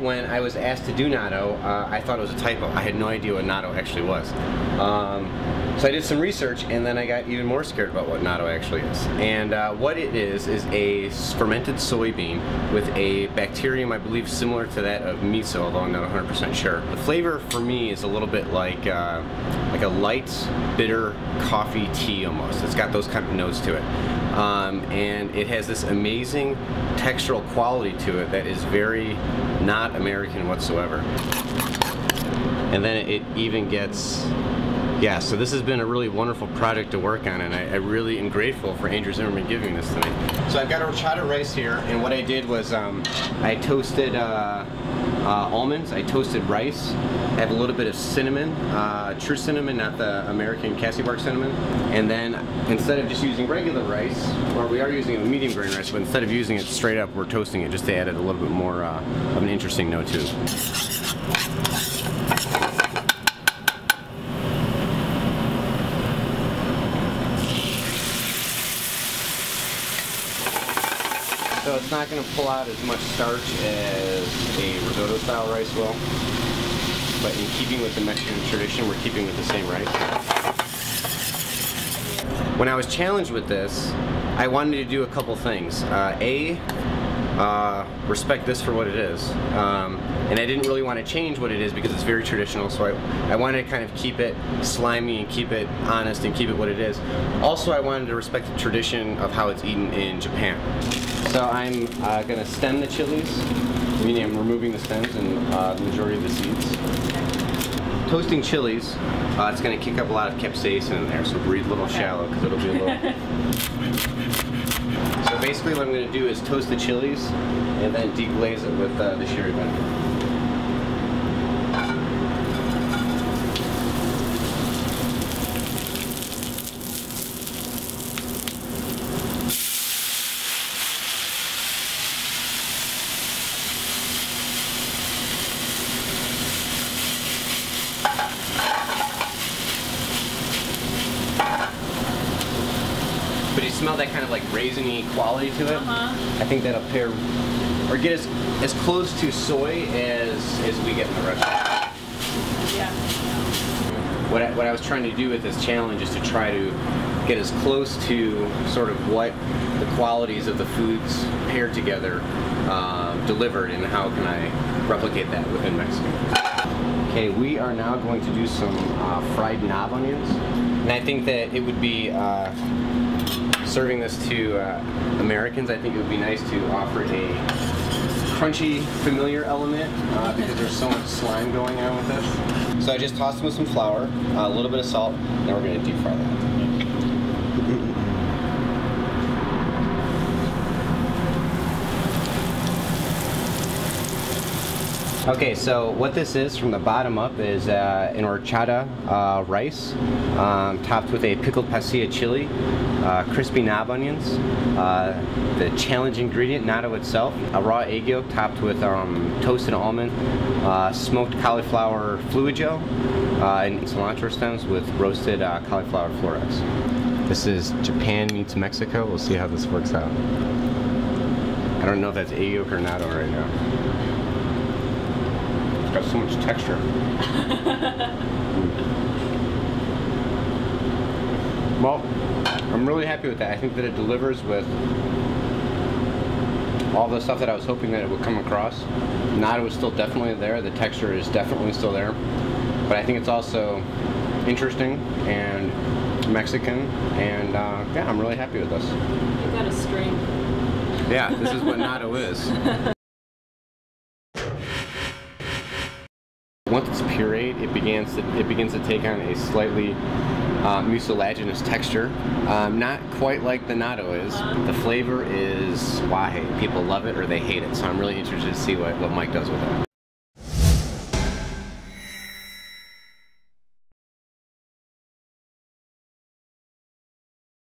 when I was asked to do natto, I thought it was a typo. I had no idea what natto actually was. So I did some research, and then I got even more scared about what natto actually is. And what it is a fermented soybean with a bacterium, I believe, similar to that of miso, although I'm not 100% sure. The flavor for me is a little bit like a light, bitter coffee tea almost. It's got those kind of notes to it. And it has this amazing textural quality to it that is very not American whatsoever. And then it even gets, yeah, so this has been a really wonderful project to work on, and I really am grateful for Andrew Zimmerman giving this to me. So I've got horchata rice here, and what I did was I toasted almonds, I toasted rice, I have a little bit of cinnamon, true cinnamon, not the American cassie bark cinnamon, and then instead of just using regular rice, or we are using a medium grain rice, but instead of using it straight up, we're toasting it just to add it a little bit more of an interesting note to it. So it's not going to pull out as much starch as a risotto style rice will, but in keeping with the Mexican tradition, we're keeping with the same rice. When I was challenged with this, I wanted to do a couple things. Respect this for what it is, and I didn't really want to change what it is because it's very traditional, so I wanted to kind of keep it slimy and keep it honest and keep it what it is. Also, I wanted to respect the tradition of how it's eaten in Japan. So I'm going to stem the chilies, meaning I'm removing the stems and the majority of the seeds. Toasting chilies, it's going to kick up a lot of capsaicin in there, so breathe a little shallow because it'll be a little... So basically what I'm going to do is toast the chilies and then deglaze it with the sherry vinegar. But you smell that kind of like raisiny quality to it. I think that'll pair, or get as close to soy as we get in the restaurant. Yeah. What I was trying to do with this challenge is to try to get as close to sort of what the qualities of the foods paired together delivered, and how can I replicate that within Mexico. Okay, we are now going to do some fried knob onions, and I think that it would be serving this to Americans, I think it would be nice to offer a crunchy, familiar element because there's so much slime going on with this. So I just tossed them with some flour, a little bit of salt, and then we're going to deep fry that. Okay, so what this is from the bottom up is an horchata rice topped with a pickled pasilla chili, crispy knob onions, the challenge ingredient, natto itself, a raw egg yolk topped with toasted almond, smoked cauliflower fluid gel, and cilantro stems with roasted cauliflower florets. This is Japan meets Mexico. We'll see how this works out. I don't know if that's egg yolk or natto right now. Got so much texture. Well, I'm really happy with that. I think that it delivers with all the stuff that I was hoping that it would come across. Natto is still definitely there. The texture is definitely still there. But I think it's also interesting and Mexican, and yeah, I'm really happy with this. You got a string. Yeah, this is what natto is. Once it's pureed, it begins to take on a slightly mucilaginous texture. Not quite like the natto is. The flavor is wahe. People love it or they hate it. So I'm really interested to see what Mike does with it.